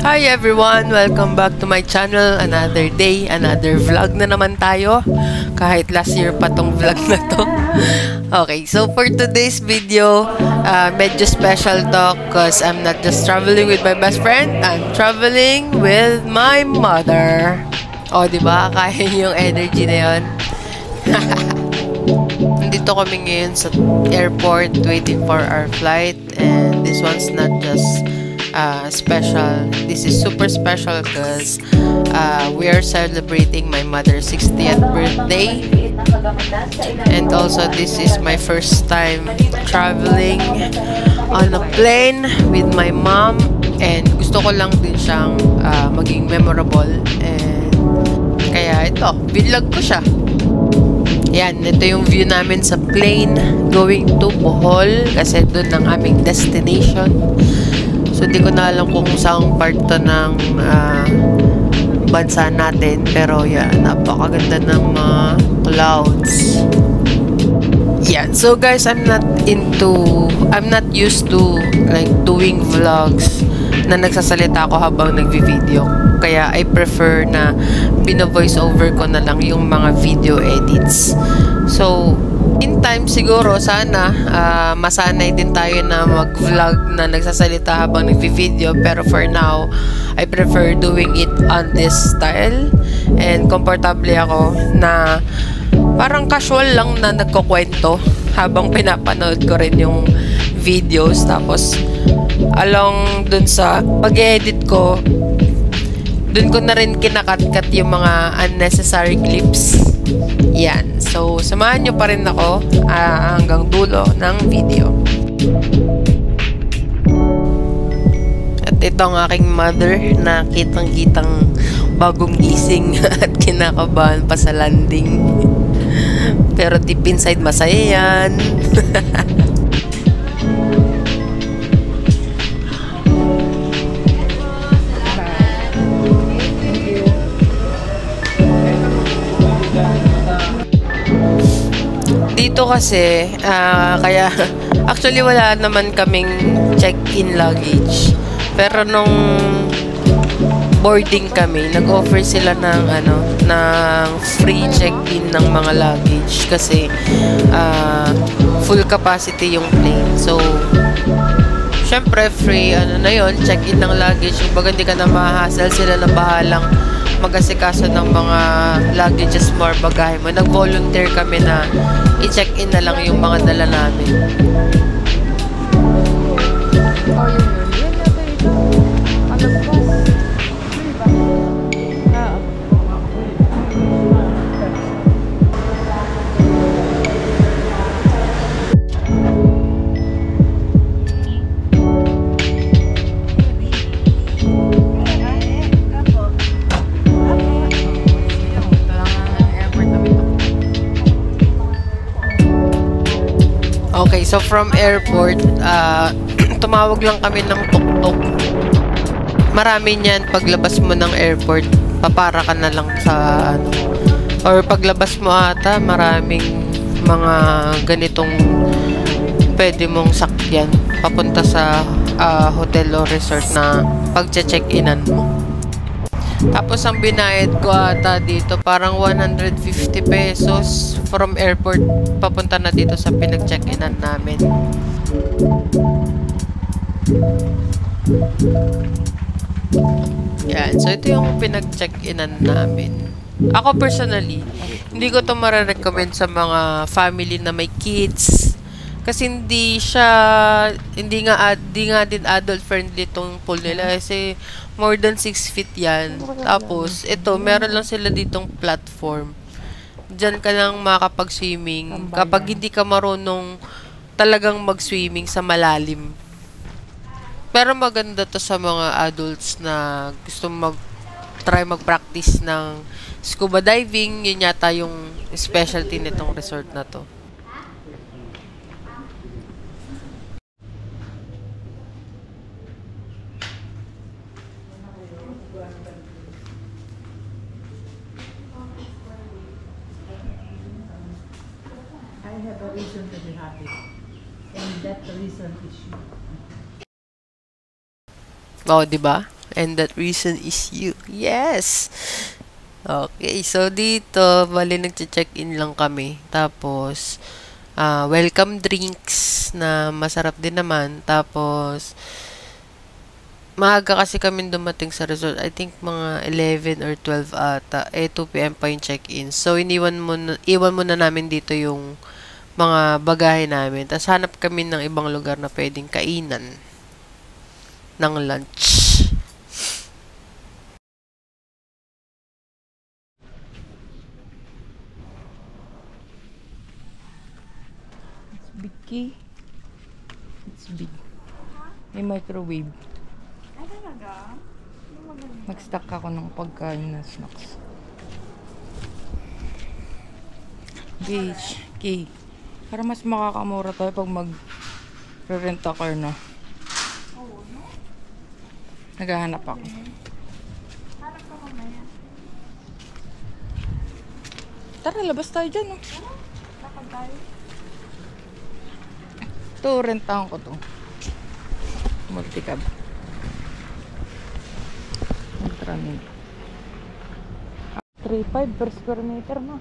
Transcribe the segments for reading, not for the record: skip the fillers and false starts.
Hi everyone! Welcome back to my channel. Another day, another vlog na naman tayo. Kahit last year pa tong vlog na to. Okay, so for today's video, medyo special to because I'm not just traveling with my best friend, I'm traveling with my mother. O, diba? Kaya yung energy na yun. Nandito kami ngayon sa airport waiting for our flight, and this one's not just special. This is super special because we are celebrating my mother's 60th birthday, and also this is my first time traveling on a plane with my mom, and gusto ko lang din siyang maging memorable, and kaya ito, vlog ko siya. Yan, ito yung view namin sa plane going to Bohol kasi doon ang aming destination. So, di ko na alam kung saang part to ng bansa natin. Pero, yan, napakaganda ng mga clouds. Yan. So, guys, I'm not used to, like, doing vlogs na nagsasalita ako habang nagvi-video. Kaya, I prefer na bino-voice over ko na lang yung mga video edits. So, in time siguro sana masanay din tayo na mag-vlog na nagsasalita habang nagvi-video, pero for now I prefer doing it on this style, and comfortable ako na parang casual lang na nagkukwento habang pinapanood ko rin yung videos, tapos along dun sa pag-edit ko, dun ko na rin kinakat-kat yung mga unnecessary clips. Yan. So, samahan nyo pa rin ako hanggang dulo ng video. At ito ang aking mother na kitang-kitang bagong gising at kinakabahan pa sa landing. Pero deep inside, masaya yan. Dito kasi, kaya actually wala naman kaming check-in luggage. Pero nung boarding kami, nag-offer sila ng free check-in ng mga luggage kasi full capacity yung plane. So, syempre free na yun, check-in ng luggage. Yung baga hindi ka na mahahassle, sila na bahalang mag-asikaso ng mga luggages mo or bagahe mo. Nag-volunteer kami na i-check-in na lang yung mga dala namin. Okay, so from airport, tumawag lang kami ng tuk-tuk. Marami niyan, paglabas mo ng airport, papara ka na lang sa or paglabas mo ata, maraming mga ganitong pwede mong sakyan papunta sa hotel o resort na pag-check-inan mo. Tapos ang binayad ko ata dito parang 150 pesos from airport papunta na dito sa pinag-check-inan namin. Yan. So ito yung pinag-check-inan namin. Ako personally, hindi ko to mare-recommend sa mga family na may kids. Kasi hindi nga din adult friendly tong pool nila kasi more than 6 feet yan. Tapos ito, meron lang sila ditong platform. Diyan ka lang makakapag-swimming kapag hindi ka marunong talagang mag-swimming sa malalim. Pero maganda to sa mga adults na gusto try mag-practice ng scuba diving. Yun yata yung specialty nitong resort na to. I have a reason to be happy, and that reason is you. Oh, 'di ba? And that reason is you. Yes! Okay, so dito, bali nag-check-in lang kami. Tapos, welcome drinks na masarap din naman. Tapos, maaga kasi kami dumating sa resort. I think mga 11 or 12 ata. 2 p.m. pa yung check-in. So, iwan muna namin dito yung mga bagahe namin. Tapos, hanap kami ng ibang lugar na pwedeng kainan ng lunch. Big key. It's big. May microwave. Ay, talaga? Mag-stock ako ng pagkain na snacks. Beach. Key. Para mas makakamura tayo pag mag-rent a car na. Oo, no? Naghahanap ako. Harap ka mamaya. Tara, labas tayo dyan, oh. Lakad tayo. Ito, rentahan ko to. Multicab. Ultramin. 3.5 per square meter, no?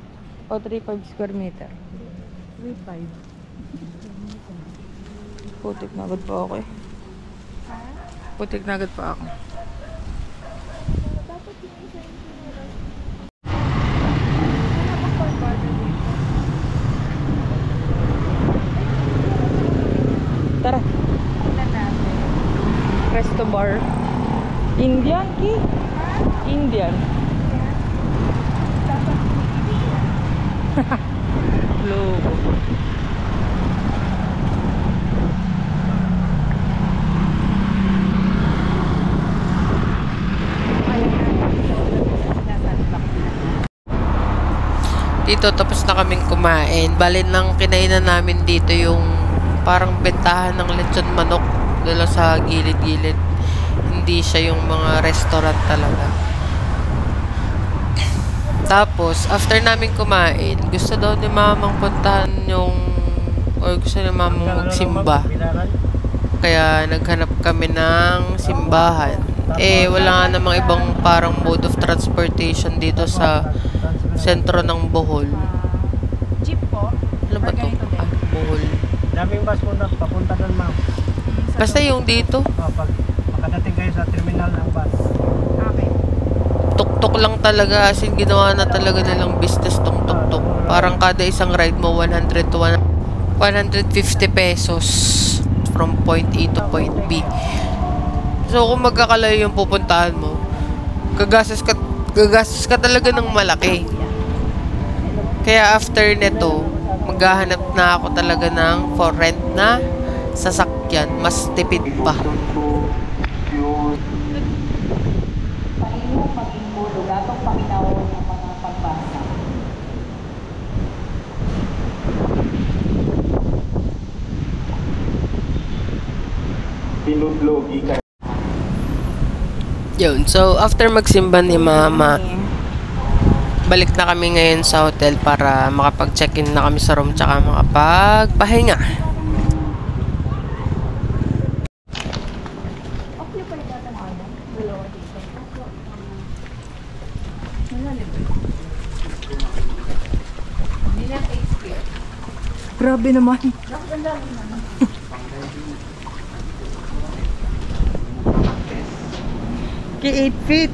O 3.5 square meter. 3.5. Putik na agad pa ako eh. Ha? Putik na agad pa ako. Dapat yung isa yung sinura. Wala bang barbado dito? Tara, Tingnan natin. resto bar. Indian, Ki? Ha? Indian. Yan. Dapat Logo. Dito, tapos na kaming kumain. Bali nang kinainan namin dito yung parang bentahan ng lechon manok dala sa gilid-gilid. Hindi siya yung mga restaurant talaga. Tapos, after namin kumain, gusto daw ni mamang puntahan yung or gusto ni mamang magsimba. Kaya naghanap kami ng simbahan. Wala nga namang ibang parang mode of transportation dito sa sentro ng Bohol. jeep po. Ano ba Or to? ganito din? Bohol. Daming bus po na papunta doon, ma'am. Basta yung dito, Pag makadating kayo sa terminal ng bus. Okay. tuk-tuk lang talaga. As in, ginawa na talaga nilang business tong tuk-tuk. Parang kada isang ride mo, 100 to 150 pesos from point A to point B. So, kung magkakalayo yung pupuntahan mo, gagastos ka talaga ng malaki. Kaya after nito, maghahanap na ako talaga ng for rent na sasakyan. Mas tipid pa. Pahinong maging hulog atong paminawon ang mga pagbasa. Pinudlogi ka. Yun. So, after magsimba ni Mama, balik na kami ngayon sa hotel para makapag-check-in na kami sa room tsaka makapagpahinga. Okay pa yung datang ano? Dalawa dito. Hindi na taste here. Grabe naman. Ki 8 feet.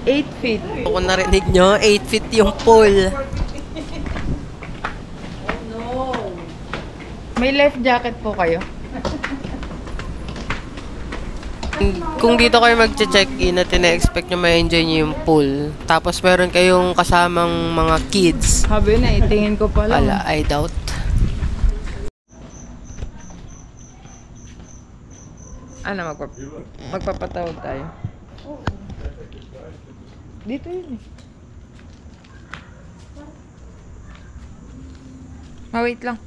8 feet. Kung narinig nyo, 8 feet yung pool. May life jacket po kayo? Kung dito kayo mag-check-in at ina-expect nyo ma-enjoy nyo yung pool, tapos meron kayong kasamang mga kids, Sabi na, itingin ko pa lang. wala, I doubt. Ano, magpapatawag tayo? Dito yun eh. Wait lang.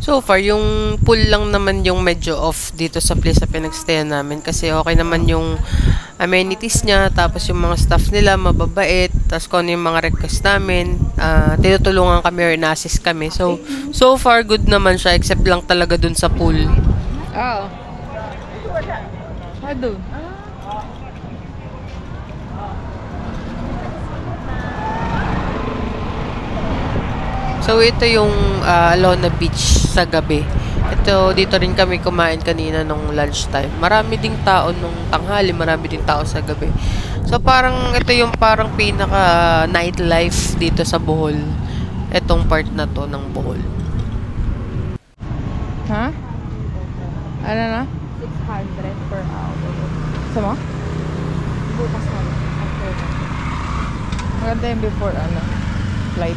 So far, yung pool lang naman yung medyo off dito sa place sa pinagstayan namin. Kasi okay naman yung amenities niya. Tapos yung mga staff nila, mababait. Tapos kung ano yung mga request namin, tinutulungan kami or na-assist kami. So far, good naman siya. Except lang talaga dun sa pool. Oo. Doon. So, ito yung Alona Beach sa gabi. Ito, dito rin kami kumain kanina nung lunchtime. Marami ding tao nung tanghali, marami ding tao sa gabi. So, parang, ito yung parang pinaka nightlife dito sa Bohol. Itong part na to ng Bohol. Ha? Ano na? 600 per hour. Sama? Bukas na. After that. Maganda yung before, flight.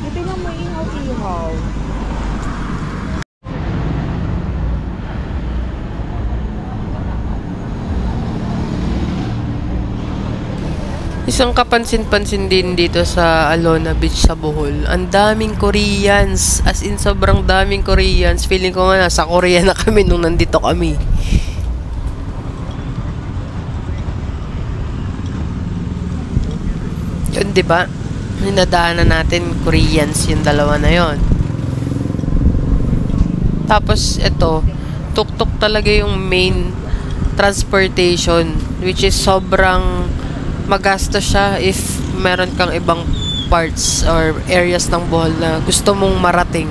Ito nga may ihaw-ihaw. Isang kapansin-pansin din dito sa Alona Beach sa Bohol. Ang daming Koreans. As in, sobrang daming Koreans. Feeling ko nga nasa Korea na kami nung nandito kami. Yun, diba? Ninadaanan natin Koreans yung dalawa na yon. Tapos, ito, tuk-tuk talaga yung main transportation, which is sobrang magastos siya if meron kang ibang parts or areas ng Bohol na gusto mong marating.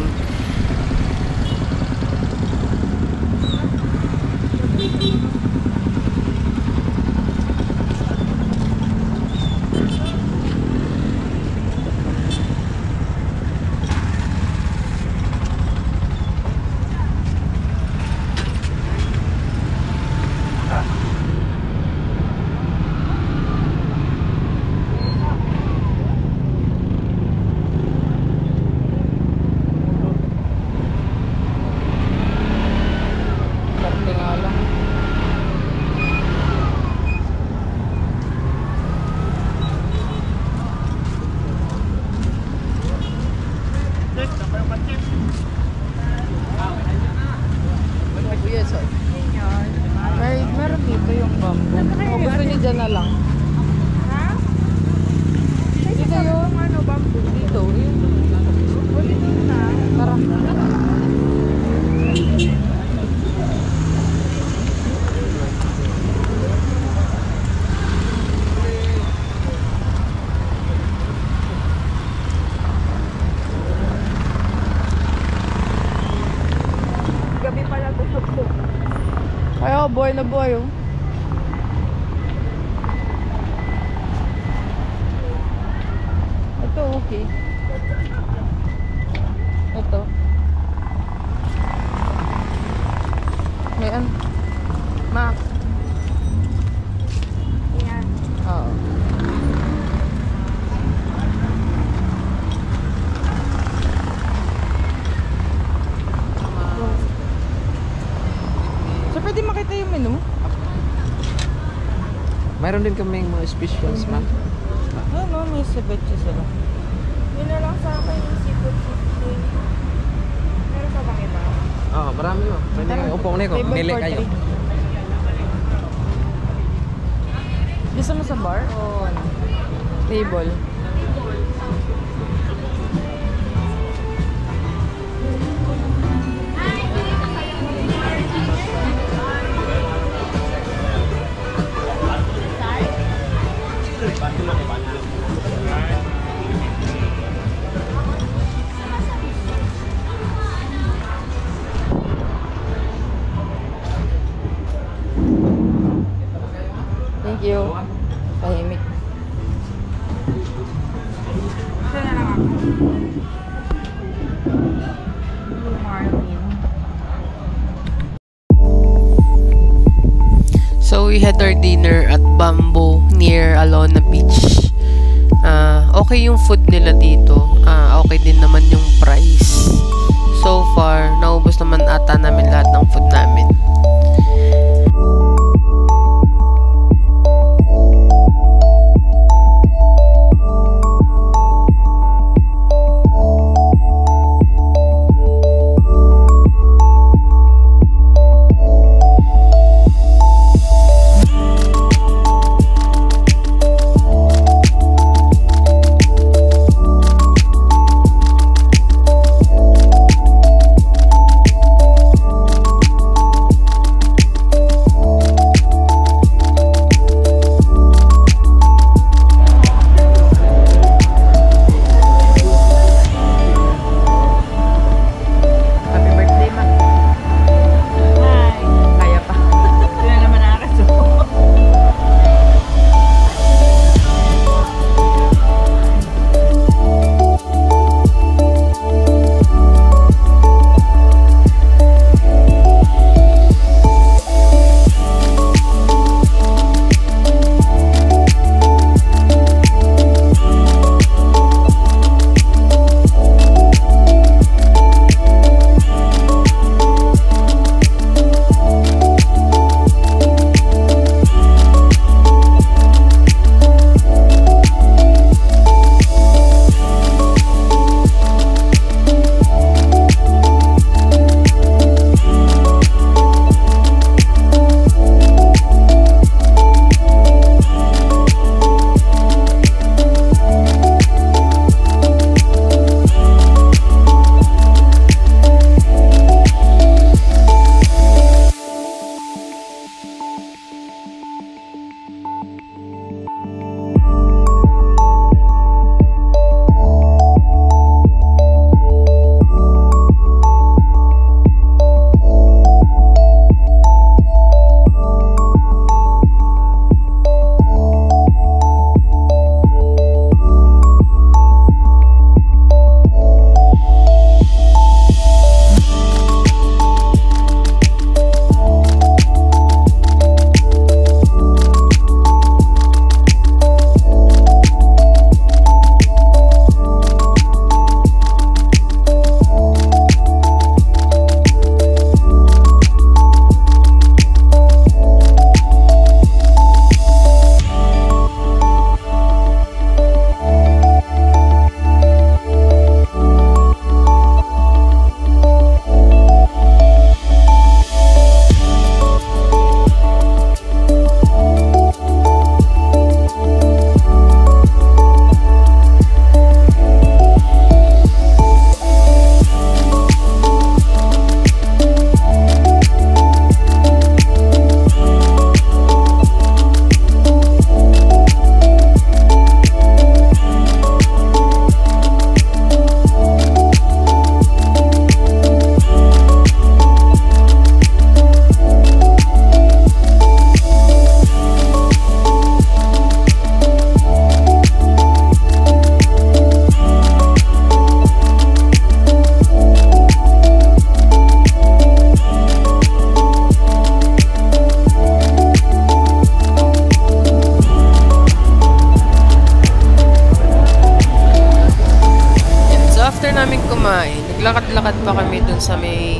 Parte nga lang. Meron dito yung bamboo. O gusto niyo dyan na lang? Ha? Dito yung Ano, bamboo? dito. Yung Ulit na. tara. Gabi pala ito sa book. Ay, oh, buhay na buhay, oh. Ito, okay. Ito. May Max. Yan. Oo. So, pwede makita yung menu? Mayroon din kaming mga specials, ma'am. Ano, may ceviche sila. Yun na lang sa akin yung seafood 50. Meron pa bang iba? Oo, marami mo. Pwede kang upong niko. Table Pili for kayo. 3. Gusto mo sa bar o ano? Table? Thank you. Tahimik. Ito na lang ako. Blue Marlin. So, we had our dinner at Bamboo near Alona Beach. Okay yung food nila dito. Okay din naman yung price. So far, naubos naman ata namin lahat ng food namin. sa may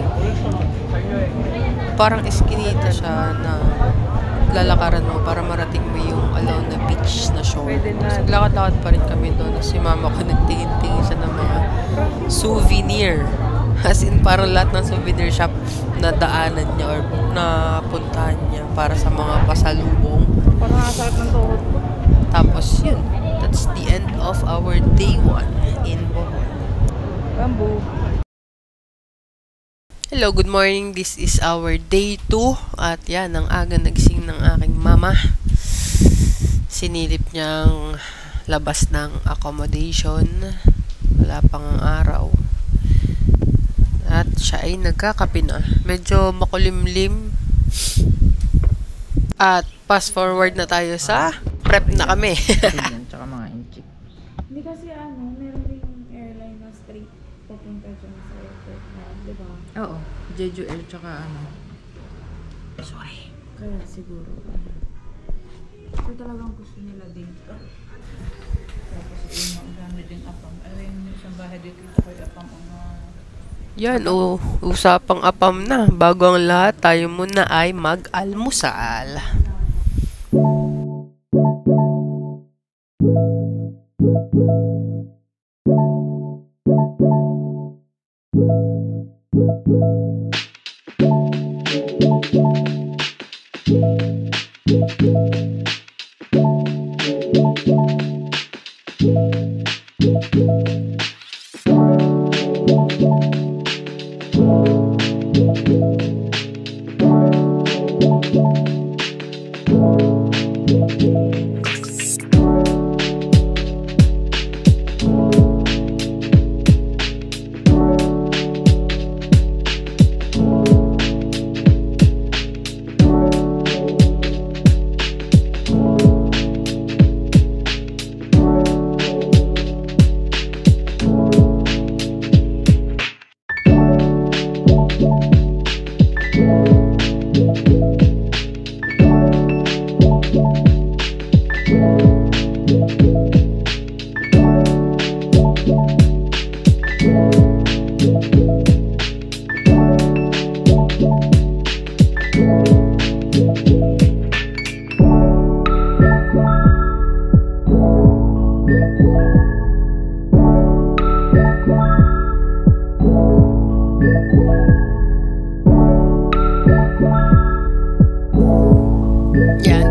parang eskinita siya na lalakaran mo para marating mo yung Alona Beach na shore. So, lakad-lakad pa rin kami doon. Si mama ko nagtingin-tingin siya ng mga souvenir. As in, parang lahat ng souvenir shop na daanan niya or napuntahan niya para sa mga pasalubong. Parang asarap ng tuhod ko. Tapos, yun. That's the end of our day 1 in Bohol. Bamboo. Hello, good morning. This is our day 2. At yan, ang aga nagising ng aking mama. Sinilip niyang labas ng accommodation. Wala pang ang araw. At siya ay nagkakape na. Medyo makulimlim. At fast forward na tayo sa prep na kami. Tsaka mga inchik. Hindi kasi meron ding airline na straight papunta dyan sa airport na, di ba? Oo. Jeju Air tsaka Sorry. Kaya siguro, Pero talagang gusto nila dito. Tapos yung mga din apam. Ayun yung isang bahay dito ko yung apam. Yan, usapang apam na. Bago ang lahat, tayo muna ay mag-almusal.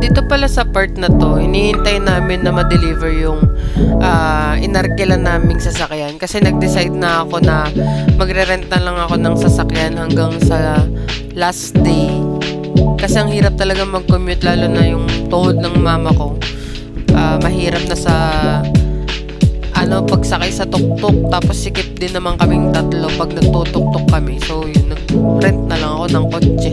Dito pala sa part na to, hinihintay namin na ma-deliver yung inarkilan naming sasakyan. Kasi nag-decide na ako na magre-rent na lang ako ng sasakyan hanggang sa last day. Kasi ang hirap talaga mag-commute, lalo na yung tuhod ng mama ko. Mahirap na sa pagsakay sa tuktok. Tapos sikip din naman kaming tatlo pag nagtutuktok kami. So yun, nag-rent na lang ako ng kotse.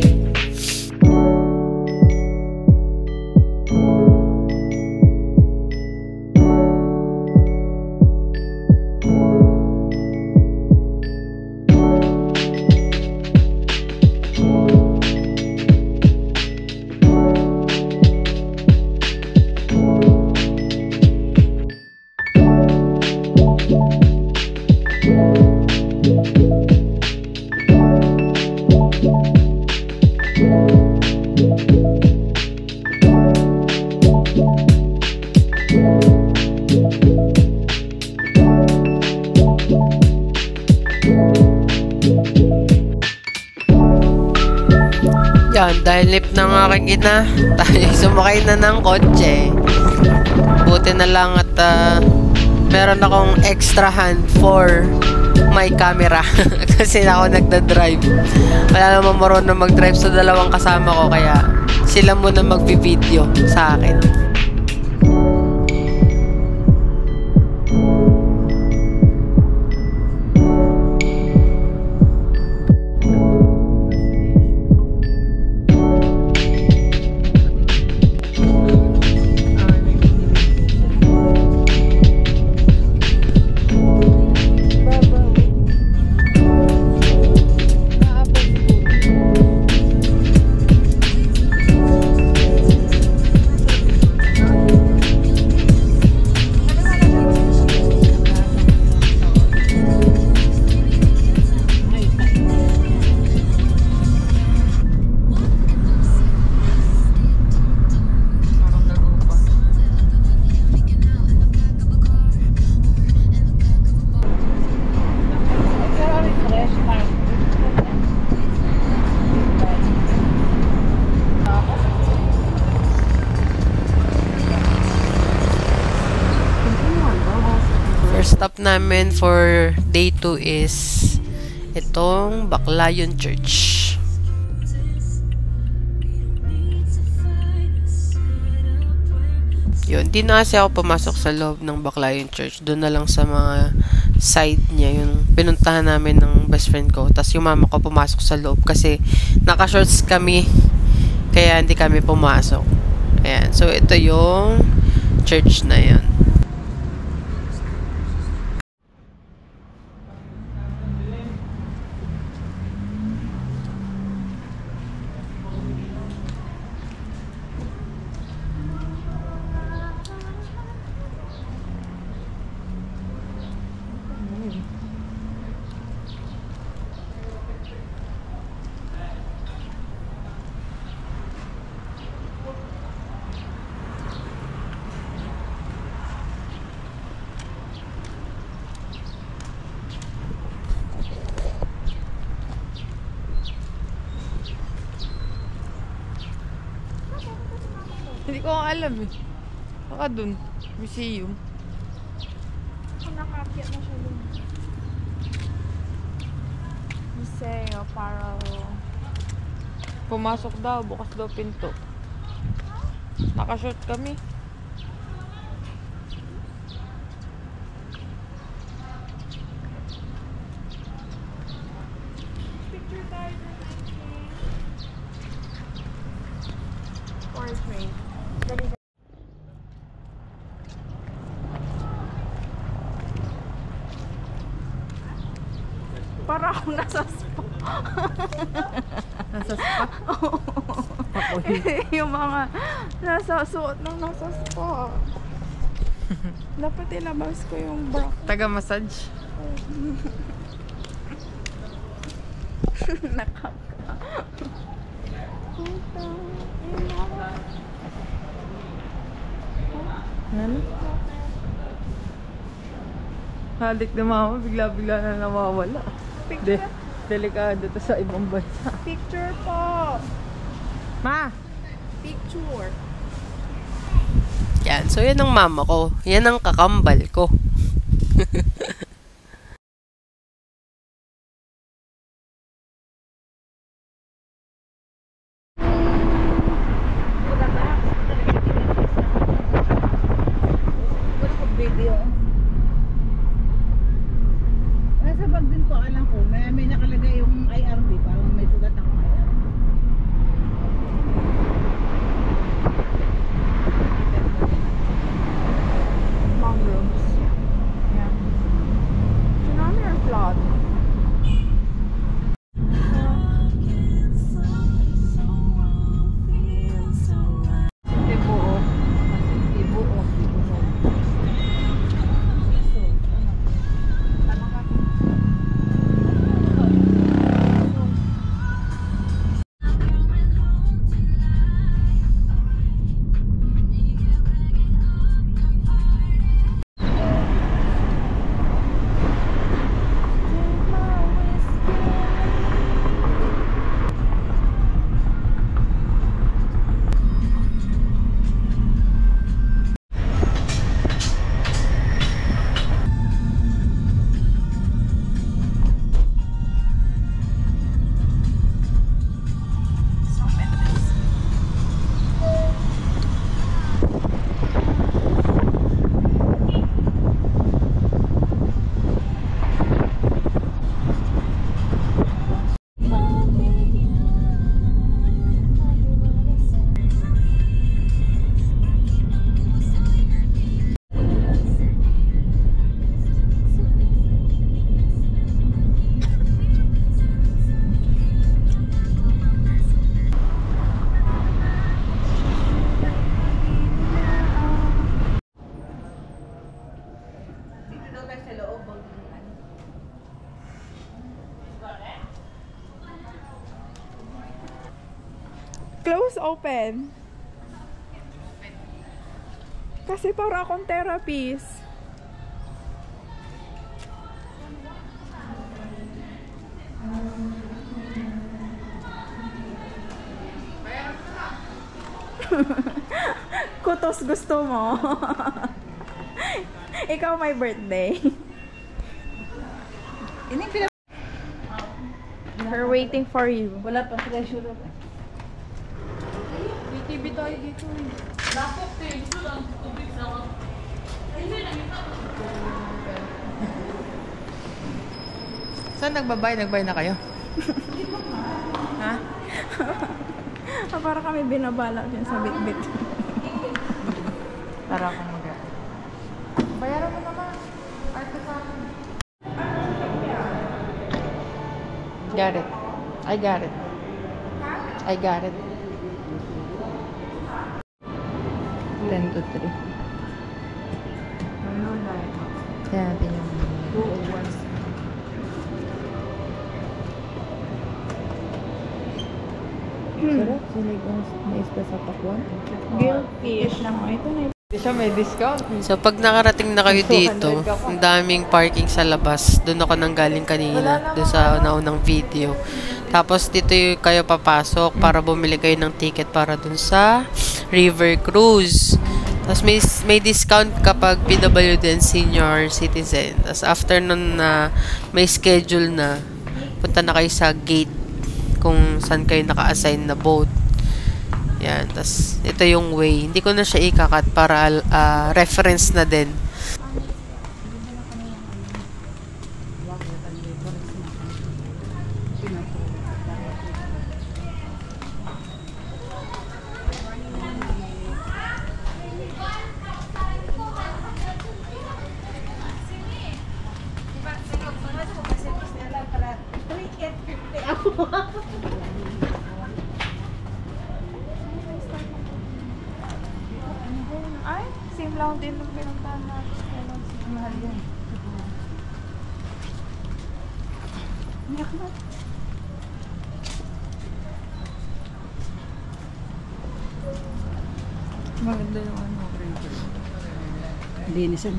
Yan, dahil lip ng aking ina, tayo sumakay na ng kotse. Buti na lang at meron akong extra hand for my camera. Kasi ako nagda-drive. Wala naman marunong mag-drive sa dalawang kasama ko, kaya sila muna magbi-video sa akin. first stop namin for day 2 is itong Baclayon Church. Yun, di na kasi ako pumasok sa loob ng Baclayon Church. Doon na lang sa mga side niya, yung pinuntahan namin ng best friend ko. Tapos yung mama ko pumasok sa loob kasi naka-shorts kami, kaya hindi kami pumasok. Ayan, so ito yung church na yun. Hindi ko alam eh. Baka dun. Museum. Kung nakaakyat na siya dun. Museo, para... Pumasok daw. Bukas daw pinto. Nakashort kami. Picture tayo dun. Portrait. Para akong nasa spa. Nasa spa? Yung mga nasa suot ng nasa spa. Dapat ilabas ko yung bra. Taga-massage. Nakaka. Ano? Halik na mama, bigla-bigla na nawawala. Picture, Delikado to sa ibang bansa. picture po. Ma! Picture. Yan, so yan ang mama ko. Yan ang kakambal ko. Nasa bag din po, alam ko, may nakalagay yung IRB, parang may sugat ako IRB. Mangroves. Yeah. Tsunami or flood? Hindi buo. Hindi buo. Close open. Kasi para akong therapist. Kutos gusto mo. Ikaw may birthday. We're waiting for you. Wala pa sila sure. BTV tayo dito eh. Saan nagbabay? Nagbay na kayo? Ha? Para kami binabala dyan sa bit-bit. Tara akong mag bayaran mo naman. Arte sa akin. Got it. I got it. I got it. 10 to 3. Kaya natin yung 201. Sarap, sinigang na isda sa pakwan. Guilty. Ito na Hindi siya may discount. So, pag nakarating na kayo dito, ang daming parking sa labas. Doon ako nanggaling kanina, doon sa naunang video. Tapos, dito kayo papasok para bumili kayo ng ticket para doon sa River Cruise. Tapos, may discount kapag PWD and senior citizen. Tapos, after nun na may schedule na, punta na kayo sa gate kung saan kayo naka-assign na boat. Yan, tas ito yung way. Hindi ko na siya ikakat para reference na din. Ay, same lang din nung pinuntahan natin. Mahal yan. Niyak na. Maganda yung ano, river. Linisan.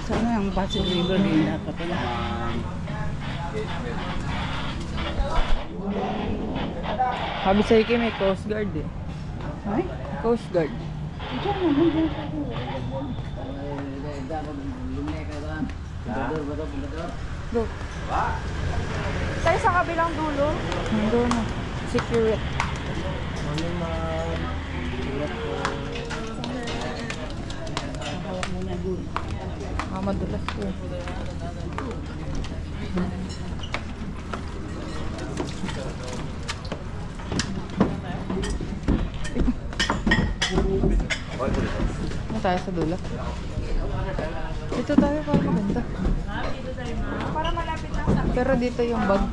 Sana ang Pasig River din dapat pala. Sabi sa'yo kayo may Coast Guard eh. Ay? Coast Guard. Diyan naman dyan sa Go. Tayo sa kabilang dulo. Nandun na. Secure it. hawak muna dun. Madulas ko. Ano tayo sa dulo? Dito tayo para maganda. Para malapit lang sa Pero dito yung bag.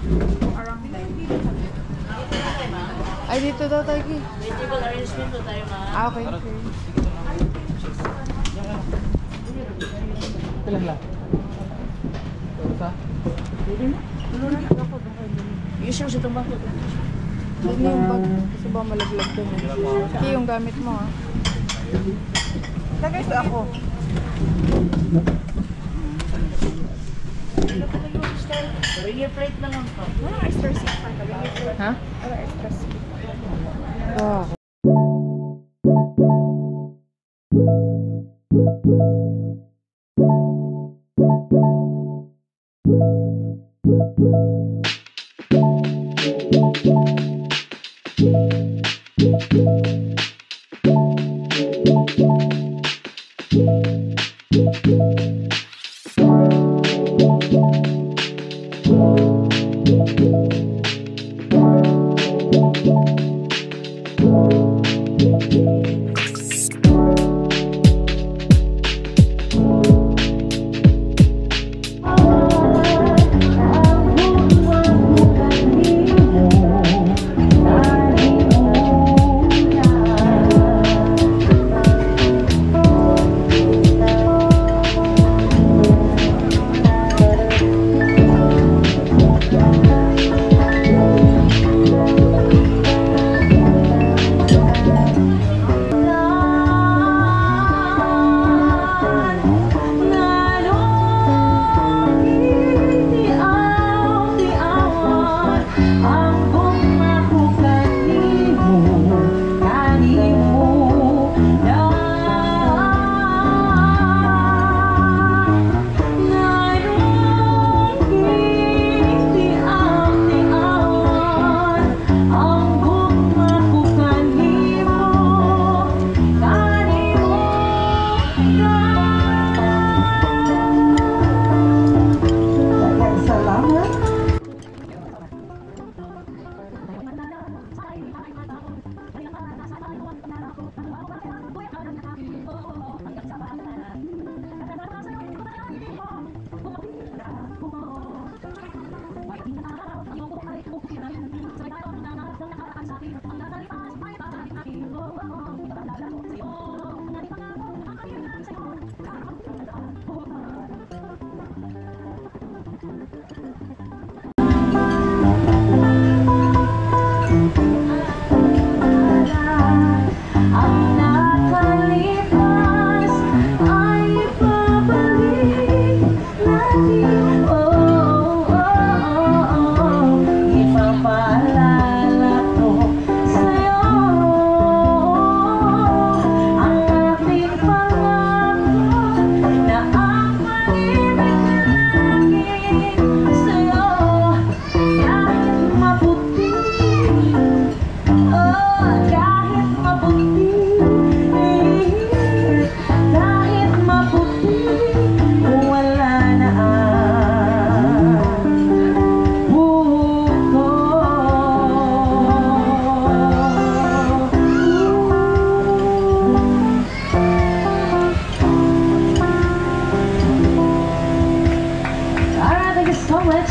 around Ay, dito daw tayo, Ki. Ah, okay. Ito lang lang. Ito. Yes, yung sa tumbang ko. Huwag na yung bag. Kasi ba malaglag doon. Ki, yung gamit mo, ha. Lagay ito ako. Rear plate na lang po. Wala extra seat pa kami. Ha? Wala extra seat. Wow.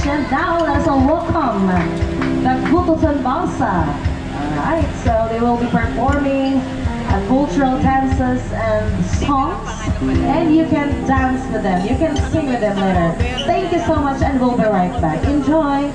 And now let's all welcome the Gutusan Bangsa. Alright, so they will be performing cultural dances and songs, and you can dance with them, you can sing with them later. Thank you so much, and we'll be right back. Enjoy!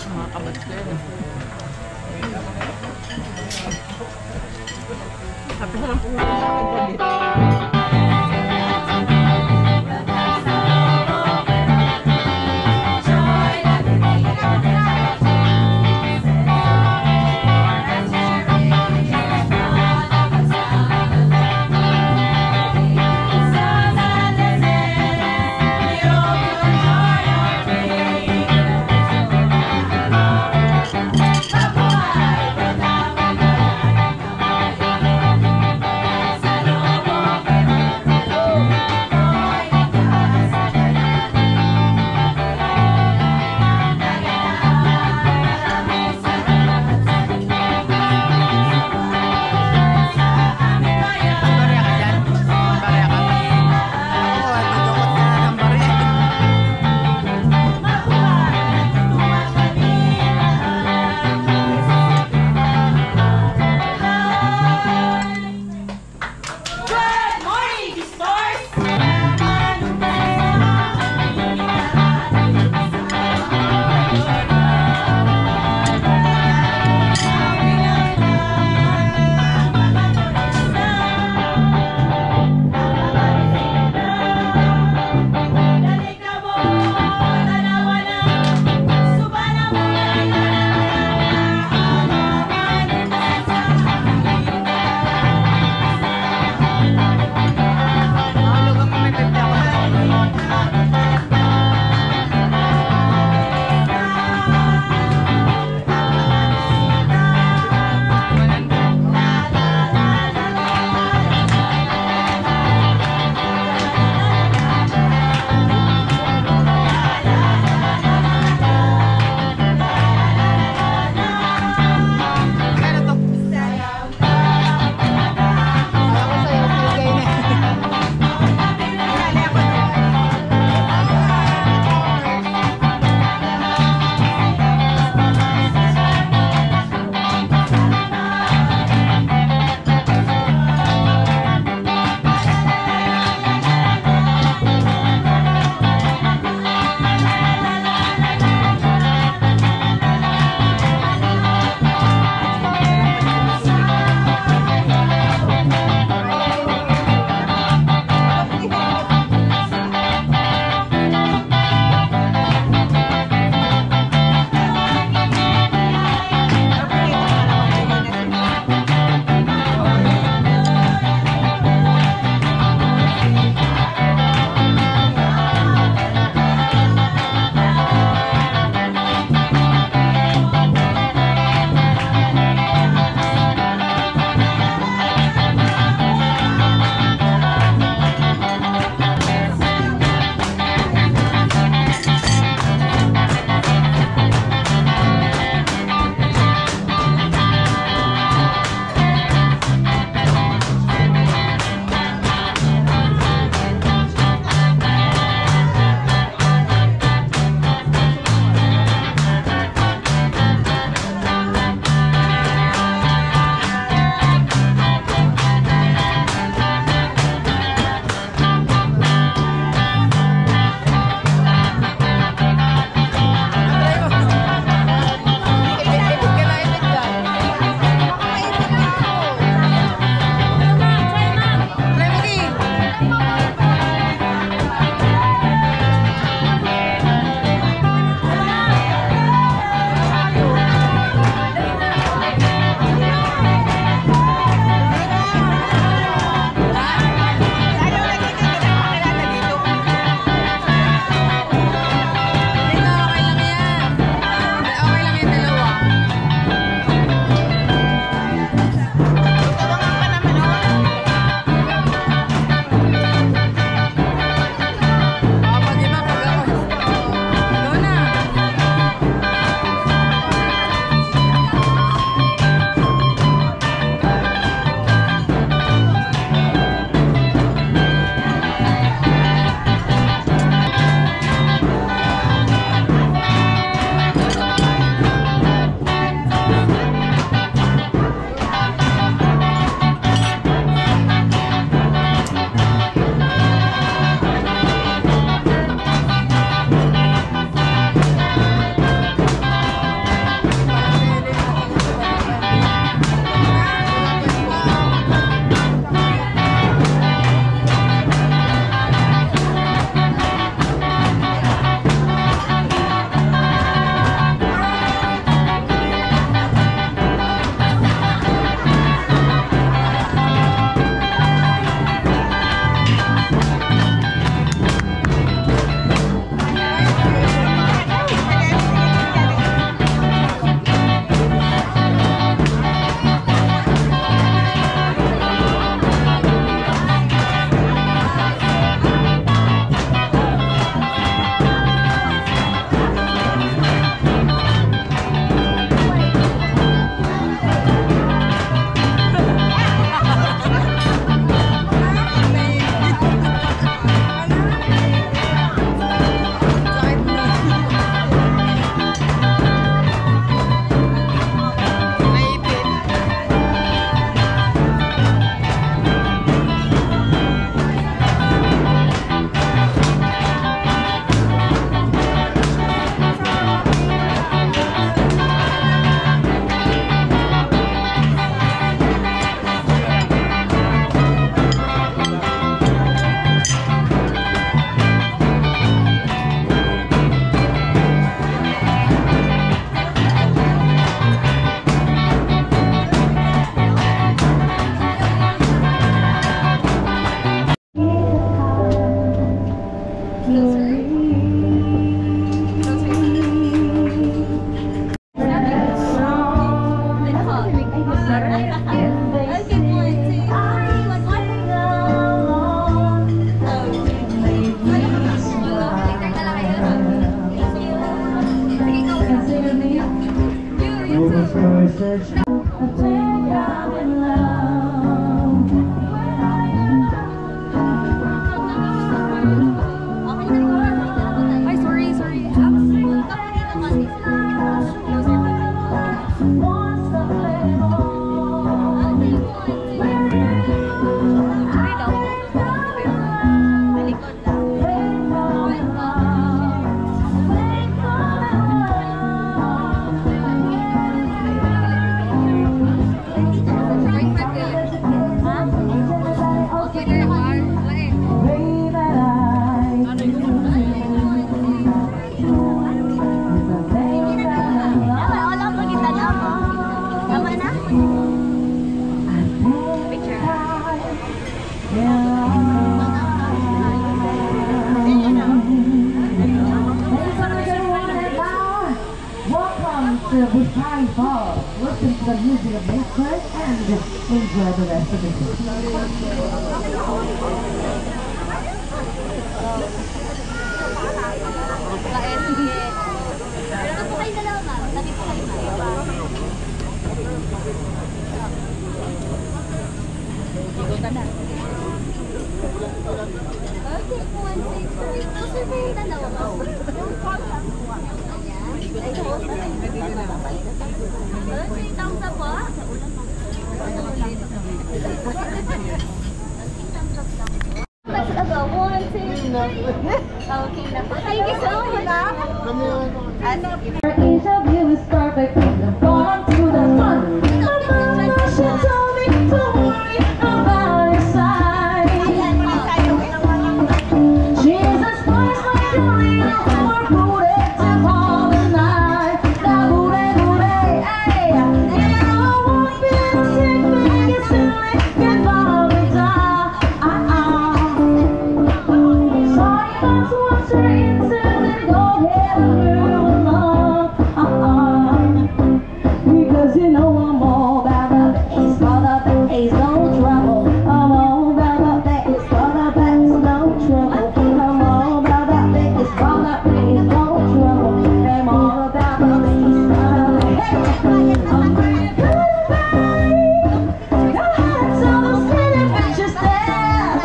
Mga kabats ko yun. Sabi ko lang pumunta sa akin dito. Bye. some music of nature and enjoy the rest of the Thank you so much. Our interview is perfect from the bottom to the front. My mama, she told me to worry about your side. Jesus Christ, my darling, we're protected all the night. Now, booty, hey, you know I won't be sick, make it silly, get by me down. Sorry about what's your incident, go ahead and move along. Because you know I'm all about the bass, for the bass, no trouble. I'm all about the bass, for the bass, no trouble. I'm all about the bass, for the bass, no trouble. I'm all about the bass, I'm pretty good, your hands on those skinny bitches there.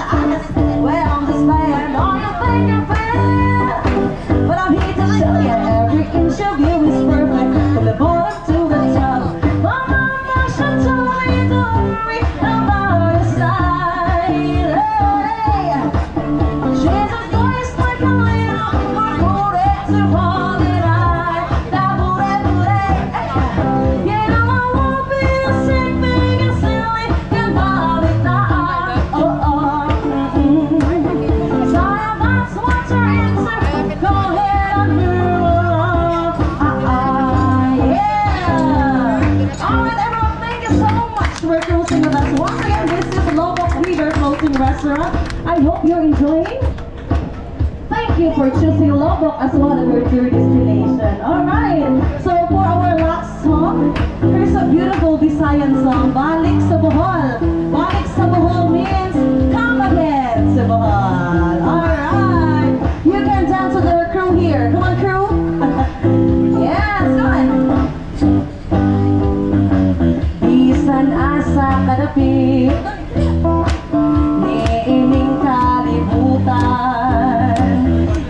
Well, I'm just playing on your fingerprint, but I'm here to tell you every inch of you is perfect, from the bottom to the top. My mama, she told me don't worry about your side. Hey, Jesus Christ, my darling, we're protected all the night. That booty, hey, you know I won't be a sick thing and silly, get by me now. Sorry about what's your answer, go ahead and move along. Yeah. Alright everyone, thank you so much for closing with us. Once again, this is Lobok River Floating Restaurant. I hope you're enjoying. Thank you for choosing Lobok as one of your tour destination. Alright, so for our last song, here's a beautiful Visayan song, Balik sa Bohol. Balik sa Bohol means come again sa Bohol. Alright, you can dance with our crew here. Come on crew. Yes, come on. Bisan asa kadapit, niining kalibutan,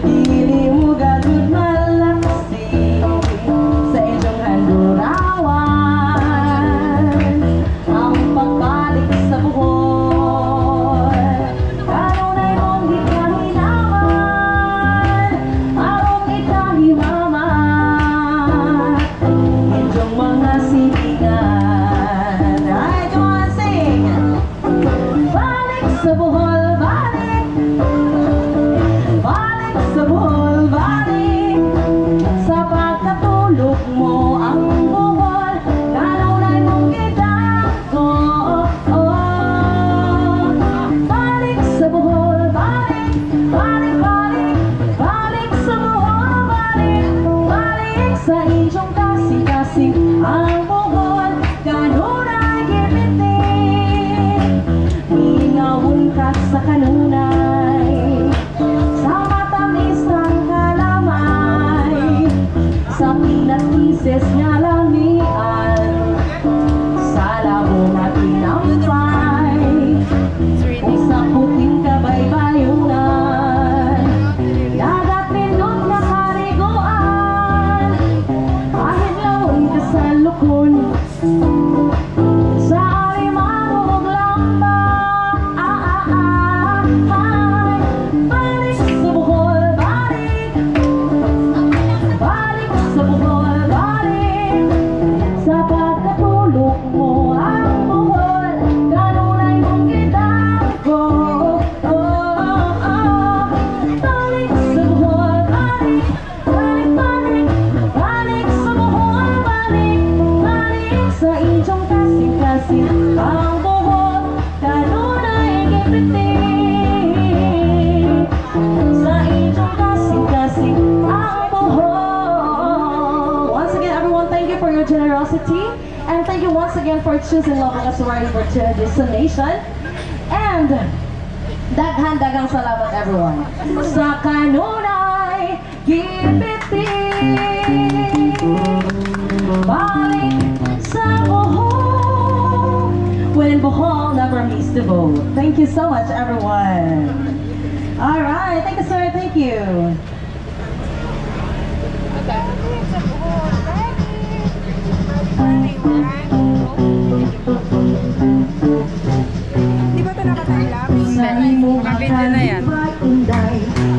dili mo gadud malaksi sa inyong handurawan. Ang pagbalik sa buhol, kanunay mong di kahinaman, arong ikahimaman, inyong mga silingan. Alright, come on, sing! Balik sa buhol, balik! Balik sa buhol, balik! Sa pagkatulog mo ang buhol, kanunay mong gidako. Balik sa buhol, balik! Balik, balik! Balik sa buhol, balik! Balik sa inyong kasing-kasing ang buhol, kanunay gimitin. Ingawon ka sa kanunay, sa matamis ng kalamay, sa pinatises nga lamian, sa labo nga tinampay, o sa puting kabaybayunan, dagat nindot na kariguan, kahit lawin ka sa lukon, sa alimang lamba. thank you once again for choosing Loving us right for your destination. And daghang salamat everyone. Sa kanunay gibitin, balik sa Bohol, when Bohol never meets the boat. Thank you so much everyone. Alright, thank you sir, thank you. Di ba ito nakatime-lapse? Naka-video na yan.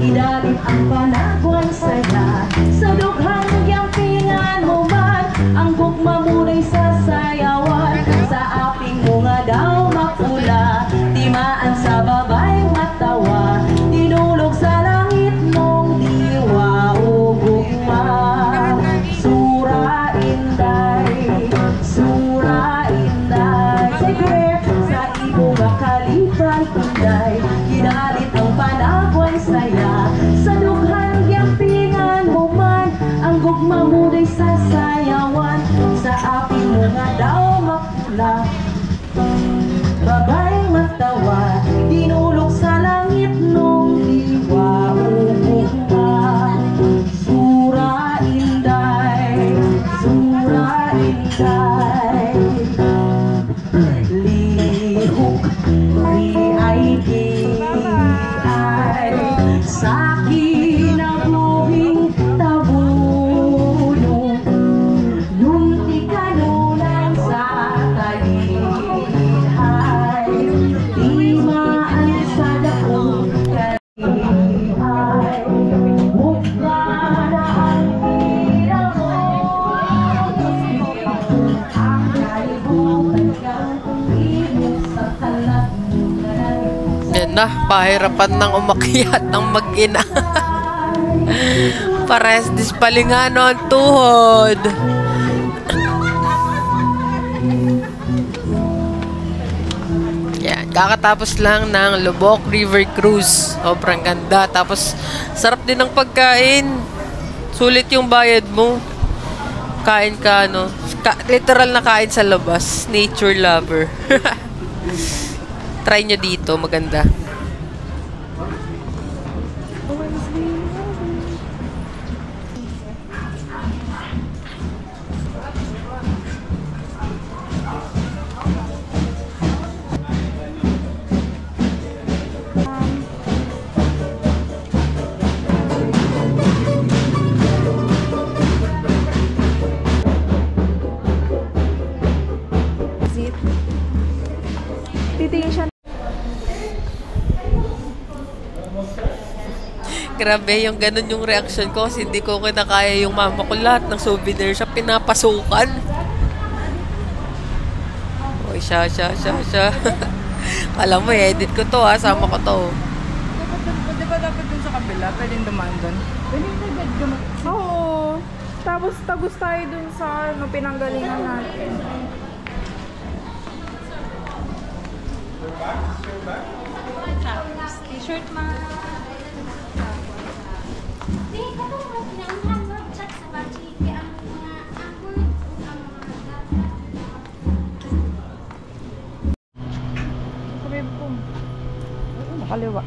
Idalit ang panagwan saya. Sa dughang yampingan mo man, ang gugma mo'y sasayawan. Sa aping mga daw makula, timaan sa babayng matawa. Tinulog sa langit mong diwa o gugma. Sura inday, sura inday. Sige, sa iyong makalipay inday, ginalit ang panagwan saya. Sa dughang yampingan mo man, ang gugma mo'y sasayawan. Sa aping mga daw makula, babayng matawa. Tinulog sa langit nung diwa o gugma. Sura inday, sura inday. Lihok, di ay di ay sa akin ang buhing tabulong. Nunti kanunan sa talihay, di maansa dakong kalihay. Mukha na ang hirap mo, ang kalibutan kang imong sa kalat. Yan na, pahirapan ng umakyat ng mag-ina. Pares dispalingano ang tuhod. Yan, kakatapos lang ng Lubok River Cruise. Sobrang ganda. Tapos, sarap din ng pagkain. Sulit yung bayad mo. Kain ka, no? Literal na kain sa labas. Nature lover. Try nyo dito, maganda. Titingin siya. Grabe, yung ganun yung reaction ko kasi hindi ko kinakaya yung mama ko lahat ng souvenir siya pinapasukan. Oy, siya. Alam mo, edit ko to ha, sama ko to. Di ba dapat dun sa kabila? Pwedeng dumaan dun? Oo. Tapos tagos tayo dun sa pinanggalingan natin. T-shirt ma. Di ka to pinanghan chat sa bachi kaya ang mga angkol ang Sabi ko. Nakaliwa.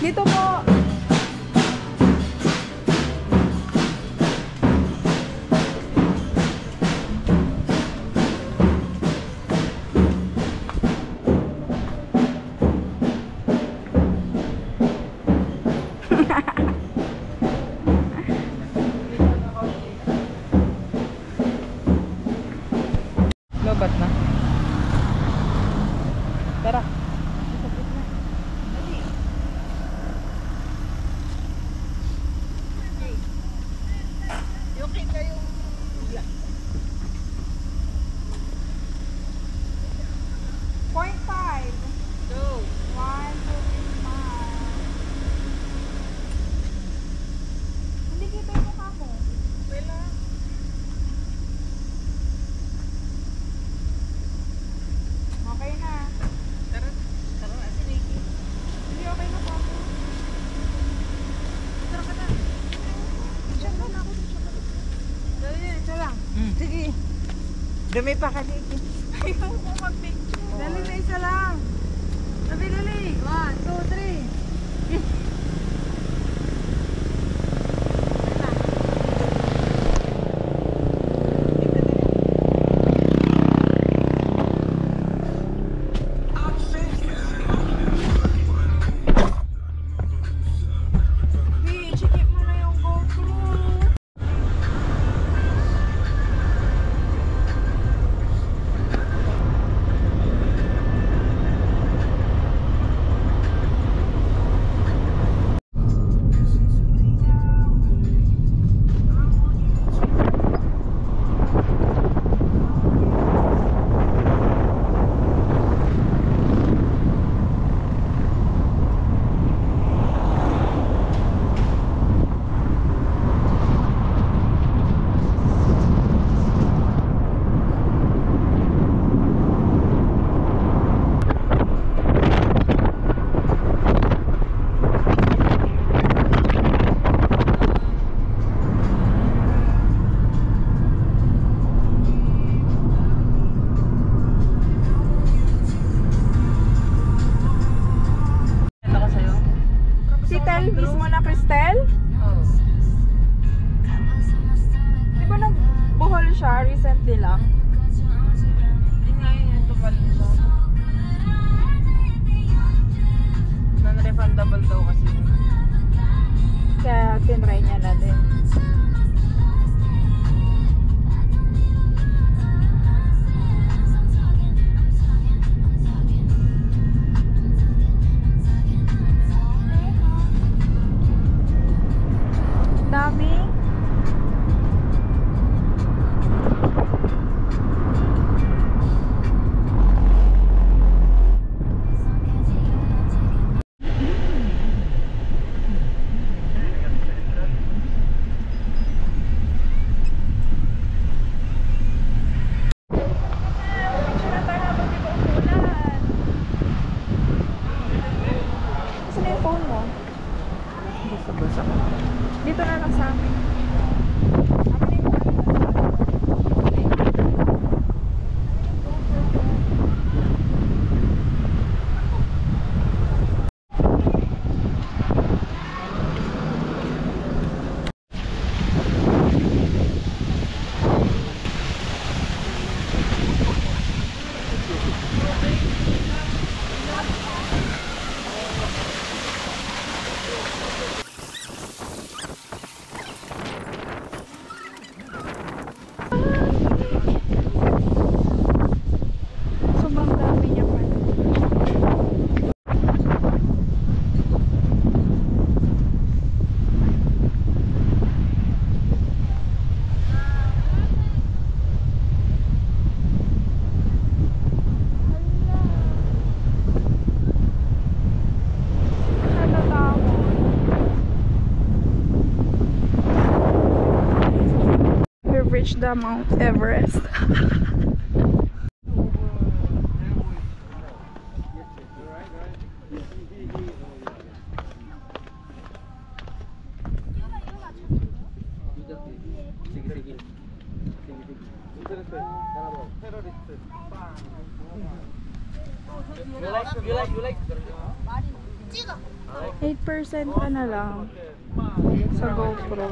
Dito po. Lobat na. Tara. Dumi pa kaliki. Ayaw ko mag-picture. Dali na isa lang. Dali, dali. 1, 2, 3. Chikip mo na yung GoPro. Si Tel mismo na Cristel? Oo. Di ba nagbuhol siya recently lang? Hindi nga yun yung tupal siya. Non-refundable daw kasi. Kaya tinry niya na din. Dami. Saan yung phone mo? Dito na lang sa amin. Sobrang dami niya pa. We've reached the Mount Everest. You like? 8% ka na lang sa GoPro.